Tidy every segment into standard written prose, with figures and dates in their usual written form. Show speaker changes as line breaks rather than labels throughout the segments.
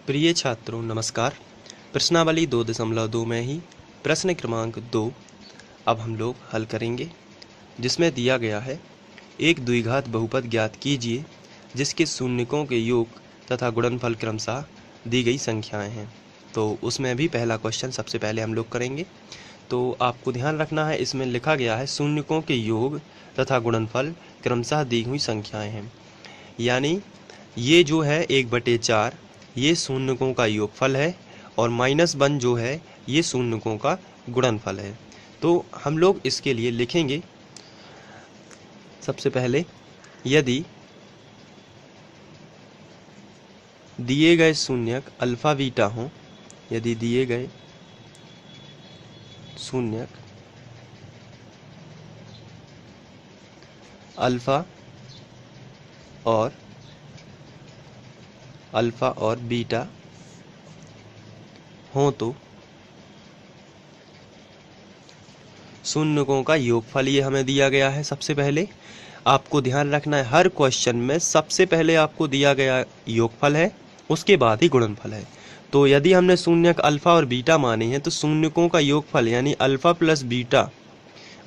प्रिय छात्रों नमस्कार। प्रश्नावली 2.2 में ही प्रश्न क्रमांक 2 अब हम लोग हल करेंगे, जिसमें दिया गया है एक द्विघात बहुपद ज्ञात कीजिए जिसके शून्यकों के योग तथा गुणनफल क्रमशः दी गई संख्याएं हैं। तो उसमें भी पहला क्वेश्चन सबसे पहले हम लोग करेंगे। तो आपको ध्यान रखना है, इसमें लिखा गया है शून्यकों के योग तथा गुणनफल क्रमशः दी हुई संख्याएं हैं, यानी ये जो है 1/4 ये शून्यकों का योगफल है और -1 जो है ये शून्यकों का गुणनफल है। तो हम लोग इसके लिए लिखेंगे सबसे पहले, यदि दिए गए शून्यक अल्फा बीटा हों, यदि दिए गए शून्यक अल्फा और बीटा हों तो शून्यकों का योगफल ये हमें दिया गया है। सबसे पहले आपको ध्यान रखना है, हर क्वेश्चन में सबसे पहले आपको दिया गया योगफल है, उसके बाद ही गुणनफल है। तो यदि हमने शून्यक अल्फा और बीटा माने हैं तो शून्यकों का योगफल यानी अल्फा प्लस बीटा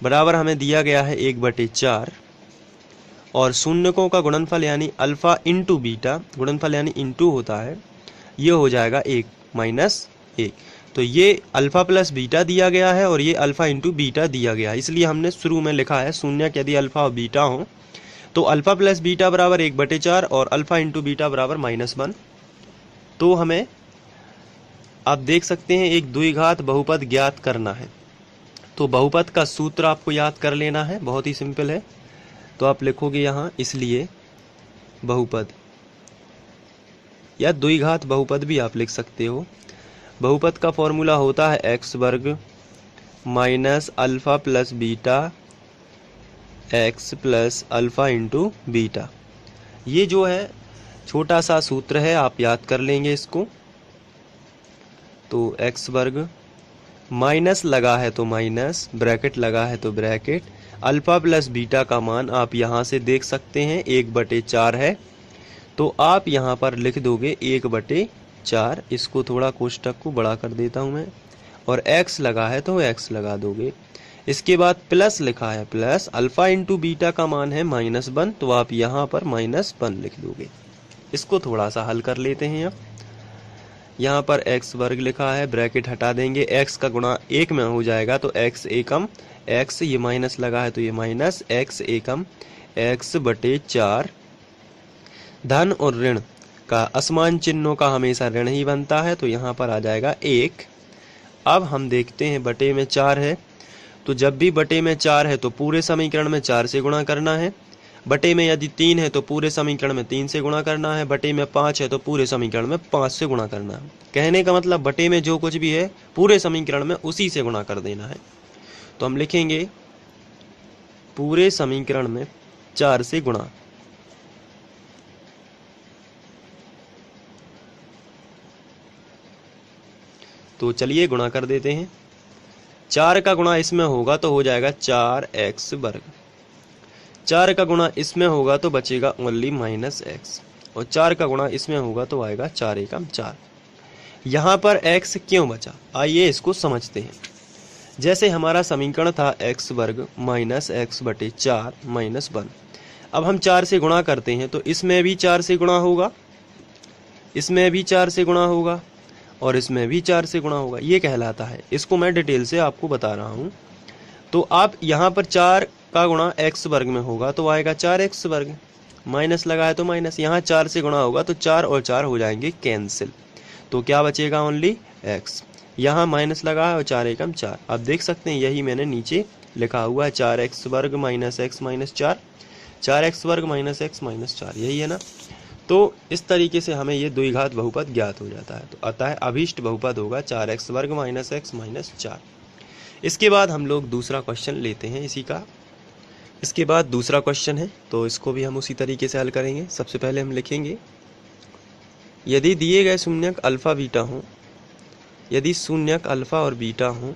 बराबर हमें दिया गया है 1/4 और शून्यकों का गुणनफल यानी अल्फा इंटू बीटा, गुणनफल यानी इंटू होता है, ये हो जाएगा 1 - 1। तो ये अल्फा प्लस बीटा दिया गया है और ये अल्फा इंटू बीटा दिया गया है, इसलिए हमने शुरू में लिखा है शून्यक यदि अल्फा और बीटा हो तो अल्फा प्लस बीटा बराबर 1/4 और अल्फा इंटू बीटा बराबर -1। तो हमें आप देख सकते हैं एक द्विघात बहुपद ज्ञात करना है। तो बहुपद का सूत्र आपको याद कर लेना है, बहुत ही सिंपल है। तो आप लिखोगे यहाँ, इसलिए बहुपद या द्विघात बहुपद भी आप लिख सकते हो। बहुपद का फॉर्मूला होता है x² minus alpha plus beta x plus alpha into beta. ये जो है छोटा सा सूत्र है, आप याद कर लेंगे इसको। तो x² माइनस लगा है तो माइनस, ब्रैकेट लगा है तो ब्रैकेट, अल्फा प्लस बीटा का मान आप यहाँ से देख सकते हैं 1/4 है, तो आप यहाँ पर लिख दोगे 1/4। इसको थोड़ा कोष्ठक को बड़ा कर देता हूँ मैं, और x लगा है तो x लगा दोगे। इसके बाद प्लस लिखा है, प्लस अल्फा इंटू बीटा का मान है -1, तो आप यहाँ पर -1 लिख दोगे। इसको थोड़ा सा हल कर लेते हैं। अब यहाँ पर x² लिखा है, ब्रैकेट हटा देंगे, x का गुणा 1 में हो जाएगा तो x एकम x, ये माइनस लगा है तो ये माइनस x एकम x/4। धन और ऋण का असमान चिन्हों का हमेशा ऋण ही बनता है, तो यहाँ पर आ जाएगा 1। अब हम देखते हैं बटे में 4 है, तो जब भी बटे में 4 है तो पूरे समीकरण में 4 से गुणा करना है। बटे में यदि 3 है तो पूरे समीकरण में 3 से गुणा करना है। बटे में 5 है तो पूरे समीकरण में 5 से गुणा करना है। कहने का मतलब बटे में जो कुछ भी है पूरे समीकरण में उसी से गुणा कर देना है। तो हम लिखेंगे पूरे समीकरण में 4 से गुणा। तो चलिए गुणा कर देते हैं। 4 का गुणा इसमें होगा तो हो जाएगा 4x²। 4 का गुणा इसमें होगा तो बचेगा ओनली -x, और 4 का गुणा इसमें होगा तो आएगा 4 एकम 4। यहाँ पर x क्यों बचा, आइए इसको समझते हैं। जैसे हमारा समीकरण था x² माइनस x/4 -1। अब हम 4 से गुणा करते हैं तो इसमें भी 4 से गुणा होगा, इसमें भी 4 से गुणा होगा और इसमें भी 4 से गुणा होगा। ये कहलाता है, इसको मैं डिटेल से आपको बता रहा हूँ। तो आप यहाँ पर 4 का गुणा x² में होगा तो आएगा 4x², माइनस लगा है तो माइनस, यहाँ 4 से गुणा होगा तो 4 और 4 हो जाएंगे कैंसिल, तो क्या बचेगा ओनली x। यहाँ माइनस लगा है और 4 एकम 4। आप देख सकते हैं यही मैंने नीचे लिखा हुआ है, 4x² minus x minus 4, 4x² minus x minus 4, यही है ना। तो इस तरीके से हमें ये द्विघात बहुपद ज्ञात हो जाता है। तो अतः अभीष्ट बहुपद होगा 4x² माइनस x माइनस 4। इसके बाद हम लोग दूसरा क्वेश्चन लेते हैं इसी का। इसके बाद दूसरा क्वेश्चन है, तो इसको भी हम उसी तरीके से हल करेंगे। सबसे पहले हम लिखेंगे, यदि दिए गए शून्यक अल्फा बीटा हों, यदि शून्यक अल्फा और बीटा हों,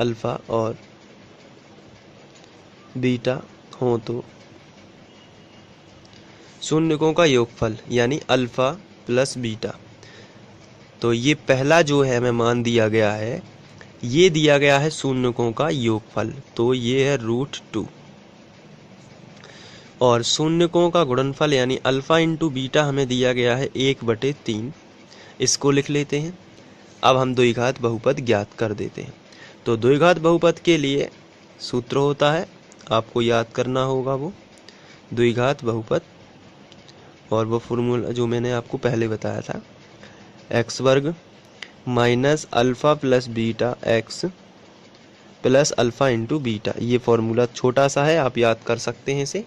अल्फा और बीटा हों तो शून्यकों का योगफल यानी अल्फा प्लस बीटा। तो ये पहला जो है हमें मान दिया गया है, ये दिया गया है शून्यकों का योगफल, तो ये है √2। और शून्यकों का गुणनफल यानी अल्फा इंटू बीटा हमें दिया गया है 1/3। इसको लिख लेते हैं। अब हम द्विघात बहुपद ज्ञात कर देते हैं। तो द्विघात बहुपद के लिए सूत्र होता है, आपको याद करना होगा वो द्विघात बहुपद, और वो फॉर्मूला जो मैंने आपको पहले बताया था, x² minus alpha plus beta x plus alpha into beta. ये फॉर्मूला छोटा सा है, आप याद कर सकते हैं इसे।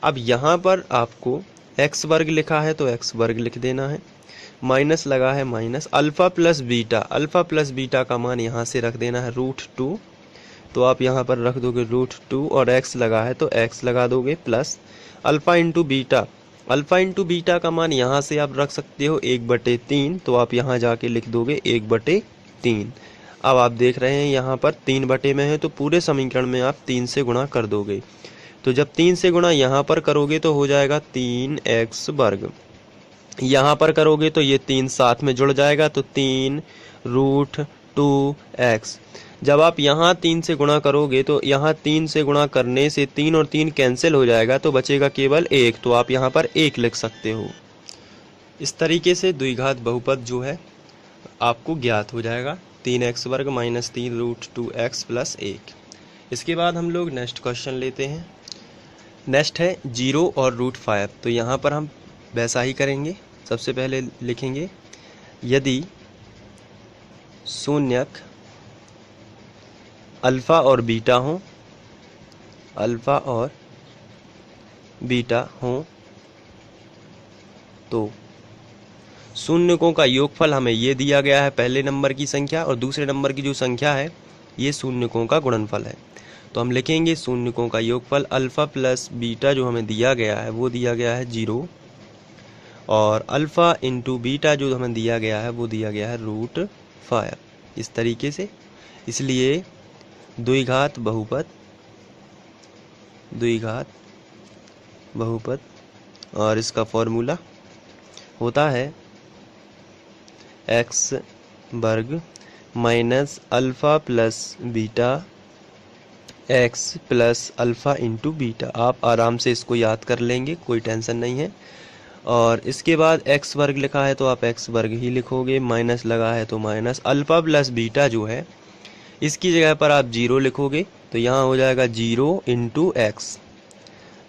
अब यहाँ पर आपको x² लिखा है तो x² लिख देना है, माइनस लगा है माइनस अल्फ़ा प्लस बीटा का मान यहाँ से रख देना है √2, तो आप यहाँ पर रख दोगे √2, और x लगा है तो x लगा दोगे, प्लस अल्फ़ा इंटू बीटा का मान यहाँ से आप रख सकते हो 1/3, तो आप यहाँ जाके लिख दोगे 1/3। अब आप देख रहे हैं यहाँ पर 3 बटे में है, तो पूरे समीकरण में आप 3 से गुणा कर दोगे। तो जब 3 से गुणा यहाँ पर करोगे तो हो जाएगा 3x²। यहाँ पर करोगे तो ये 3 साथ में जुड़ जाएगा, तो 3√2x। जब आप यहाँ 3 से गुणा करोगे तो यहाँ 3 से गुणा करने से 3 और 3 कैंसिल हो जाएगा, तो बचेगा केवल 1, तो आप यहाँ पर 1 लिख सकते हो। इस तरीके से द्विघात बहुपद जो है आपको ज्ञात हो जाएगा, 3x² माइनस 3√2x प्लस 1। इसके बाद हम लोग नेक्स्ट क्वेश्चन लेते हैं। नेक्स्ट है 0 और √5। तो यहाँ पर हम वैसा ही करेंगे। सबसे पहले लिखेंगे यदि शून्यक अल्फ़ा और बीटा हो तो शून्यकों का योगफल हमें ये दिया गया है, पहले नंबर की संख्या, और दूसरे नंबर की जो संख्या है ये शून्यकों का गुणनफल है। तो हम लिखेंगे शून्यकों का योगफल अल्फ़ा प्लस बीटा जो हमें दिया गया है वो दिया गया है 0, और अल्फ़ा इंटू बीटा जो हमें दिया गया है वो दिया गया है √5। इस तरीके से, इसलिए द्विघात बहुपद और इसका फॉर्मूला होता है x² minus alpha plus beta x plus alpha into beta. आप आराम से इसको याद कर लेंगे, कोई टेंशन नहीं है। और इसके बाद x² लिखा है तो आप x² ही लिखोगे, माइनस लगा है तो माइनस अल्फ़ा प्लस बीटा जो है इसकी जगह पर आप 0 लिखोगे, तो यहाँ हो जाएगा 0 into x,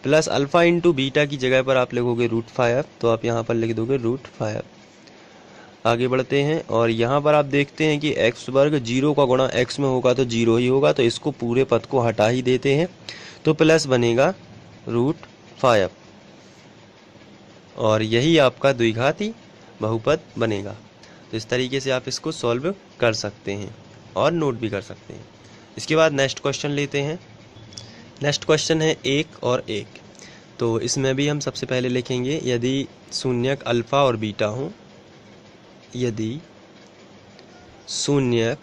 plus alpha into beta की जगह पर आप लिखोगे √5, तो आप यहाँ पर लिख दोगे √5। आगे बढ़ते हैं, और यहाँ पर आप देखते हैं कि x² 0 का गुणा x में होगा तो 0 ही होगा, तो इसको पूरे पद को हटा ही देते हैं, तो प्लस बनेगा √5, और यही आपका द्विघाती बहुपद बनेगा। तो इस तरीके से आप इसको सॉल्व कर सकते हैं और नोट भी कर सकते हैं। इसके बाद नेक्स्ट क्वेश्चन लेते हैं। नेक्स्ट क्वेश्चन है 1 और 1। तो इसमें भी हम सबसे पहले लिखेंगे यदि शून्यक अल्फ़ा और बीटा हो, यदि शून्यक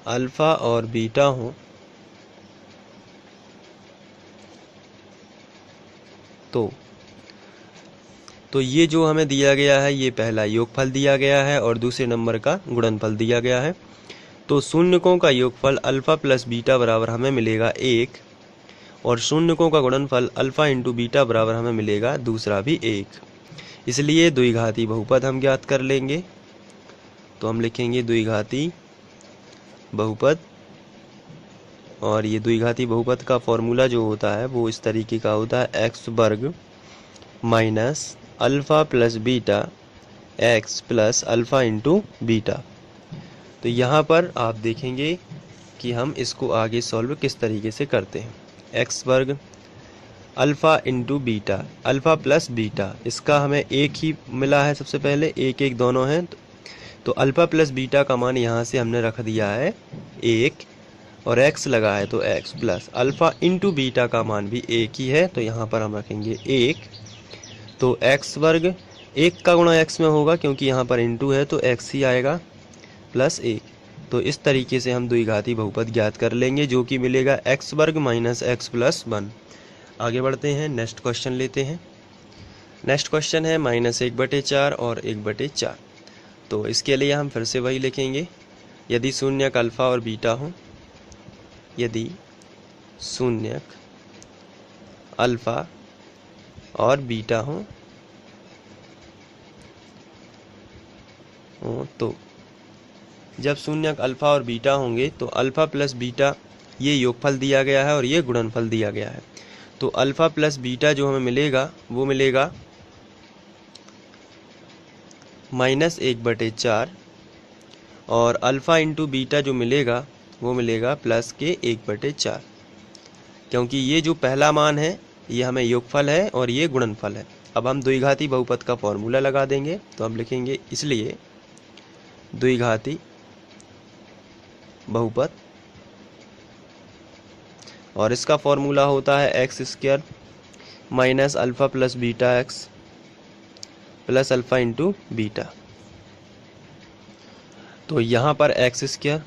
अल्फ़ा और बीटा हो तो ये जो हमें दिया गया है ये पहला योगफल दिया गया है और दूसरे नंबर का गुणनफल दिया गया है। तो शून्यकों का योगफल अल्फ़ा प्लस बीटा बराबर हमें मिलेगा 1, और शून्यकों का गुणनफल अल्फ़ा इंटू बीटा बराबर हमें मिलेगा दूसरा भी 1। इसलिए द्विघाती बहुपद हम ज्ञात कर लेंगे। तो हम लिखेंगे द्विघाती बहुपद, और ये द्विघाती बहुपद का फॉर्मूला जो होता है वो इस तरीके का होता है x² minus alpha plus beta x plus alpha into beta. तो यहाँ पर आप देखेंगे कि हम इसको आगे सॉल्व किस तरीके से करते हैं। x² alpha into beta, alpha plus beta, इसका हमें 1 ही मिला है, सबसे पहले 1 1 दोनों हैं, तो अल्फ़ा प्लस बीटा का मान यहाँ से हमने रख दिया है 1, और x लगा है तो x plus alpha into beta का मान भी 1 ही है, तो यहाँ पर हम रखेंगे 1। तो x² 1 का गुणा x में होगा क्योंकि यहाँ पर इंटू है तो x ही आएगा प्लस 1। तो इस तरीके से हम द्विघाती बहुपद ज्ञात कर लेंगे, जो कि मिलेगा x² माइनस x प्लस 1। आगे बढ़ते हैं, नेक्स्ट क्वेश्चन लेते हैं। नेक्स्ट क्वेश्चन है -1/4 और 1/4। तो इसके लिए हम फिर से वही लिखेंगे, यदि शून्यक अल्फ़ा और बीटा हो, यदि शून्यक अल्फ़ा और बीटा हो तो जब शून्यक अल्फ़ा और बीटा होंगे तो अल्फ़ा प्लस बीटा ये योगफल दिया गया है और ये गुणनफल दिया गया है। तो अल्फ़ा प्लस बीटा जो हमें मिलेगा वो मिलेगा -1/4 और अल्फ़ा इंटू बीटा जो मिलेगा वो मिलेगा प्लस के 1/4, क्योंकि ये जो पहला मान है ये हमें योगफल है और ये गुणनफल है। अब हम द्विघाती बहुपद का फॉर्मूला लगा देंगे, तो हम लिखेंगे इसलिए द्विघाती बहुपद, और इसका फॉर्मूला होता है x² minus alpha plus beta x plus alpha into beta. तो यहाँ पर x²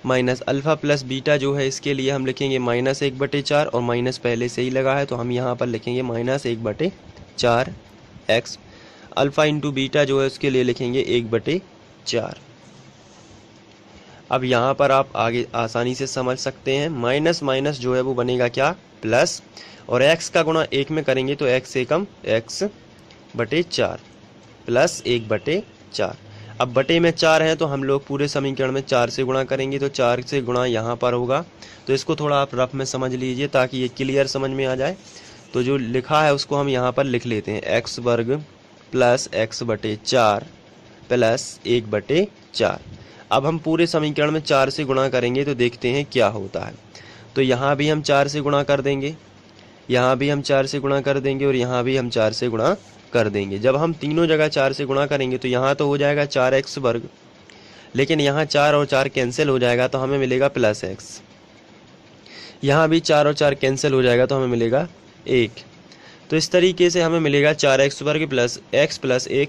minus alpha plus beta जो है इसके लिए हम लिखेंगे -1/4 और माइनस पहले से ही लगा है तो हम यहाँ पर लिखेंगे -1/4 x। अल्फ़ा इंटू बीटा जो है उसके लिए लिखेंगे 1/4। अब यहाँ पर आप आगे आसानी से समझ सकते हैं, माइनस माइनस जो है वो बनेगा क्या, प्लस, और x का गुणा 1 में करेंगे तो x से कम x/4 प्लस 1/4। अब बटे में 4 है तो हम लोग पूरे समीकरण में 4 से गुणा करेंगे, तो 4 से गुणा यहाँ पर होगा। तो इसको थोड़ा आप रफ में समझ लीजिए ताकि ये क्लियर समझ में आ जाए। तो जो लिखा है उसको हम यहाँ पर लिख लेते हैं, x² प्लस x/4 प्लस 1/4। अब हम पूरे समीकरण में 4 से गुणा करेंगे तो देखते हैं क्या होता है। तो यहाँ भी हम 4 से गुणा कर देंगे, यहाँ भी हम 4 से गुणा कर देंगे और यहाँ भी हम 4 से गुणा कर देंगे। जब हम तीनों जगह 4 से गुणा करेंगे तो यहाँ तो हो जाएगा 4x², लेकिन यहाँ 4 और 4 कैंसिल हो जाएगा तो हमें मिलेगा प्लस x। यहाँ भी 4 और 4 कैंसिल हो जाएगा तो हमें मिलेगा 1। तो इस तरीके से हमें मिलेगा 4x² प्लस x प्लस 1।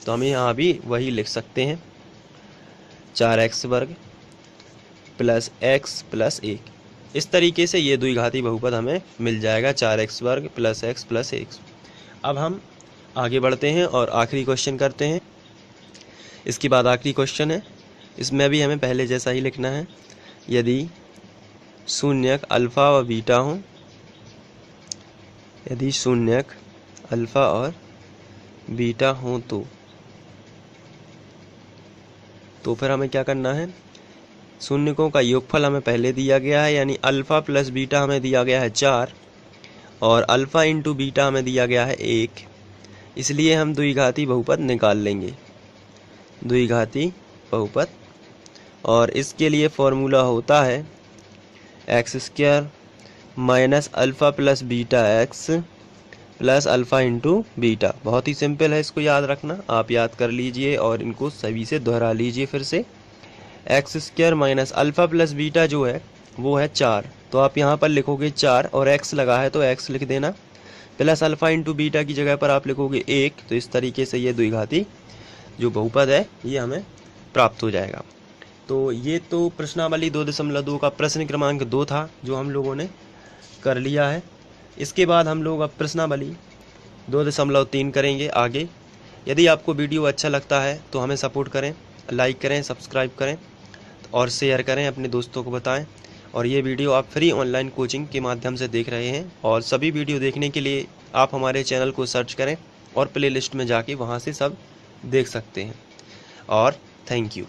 तो हम यहाँ भी वही लिख सकते हैं, 4x² प्लस x प्लस 1। इस तरीके से ये द्विघाती बहुपद हमें मिल जाएगा, 4x² प्लस x प्लस 1। अब हम आगे बढ़ते हैं और आखिरी क्वेश्चन करते हैं। इसके बाद आखिरी क्वेश्चन है, इसमें भी हमें पहले जैसा ही लिखना है, यदि शून्यक अल्फ़ा और बीटा हो, यदि शून्यक अल्फ़ा और बीटा हो तो फिर हमें क्या करना है, शून्यकों का योगफल हमें पहले दिया गया है, यानी अल्फ़ा प्लस बीटा हमें दिया गया है 4 और अल्फ़ा इंटू बीटा हमें दिया गया है 1। इसलिए हम द्विघाती बहुपद निकाल लेंगे, द्विघाती बहुपद, और इसके लिए फॉर्मूला होता है x² minus alpha plus beta x plus alpha into beta. बहुत ही सिंपल है, इसको याद रखना, आप याद कर लीजिए और इनको सभी से दोहरा लीजिए फिर से। x² minus alpha plus beta जो है वो है 4, तो आप यहाँ पर लिखोगे 4 और x लगा है तो x लिख देना, प्लस अल्फ़ा इंटू बीटा की जगह पर आप लिखोगे 1। तो इस तरीके से ये द्विघाती जो बहुपद है ये हमें प्राप्त हो जाएगा। तो ये तो प्रश्नावली 2.2 का प्रश्न क्रमांक 2 था जो हम लोगों ने कर लिया है। इसके बाद हम लोग अब प्रश्नावली 2.3 करेंगे आगे। यदि आपको वीडियो अच्छा लगता है तो हमें सपोर्ट करें, लाइक करें, सब्सक्राइब करें और शेयर करें, अपने दोस्तों को बताएं। और ये वीडियो आप फ्री ऑनलाइन कोचिंग के माध्यम से देख रहे हैं, और सभी वीडियो देखने के लिए आप हमारे चैनल को सर्च करें और प्लेलिस्ट में जाके वहाँ से सब देख सकते हैं। और थैंक यू।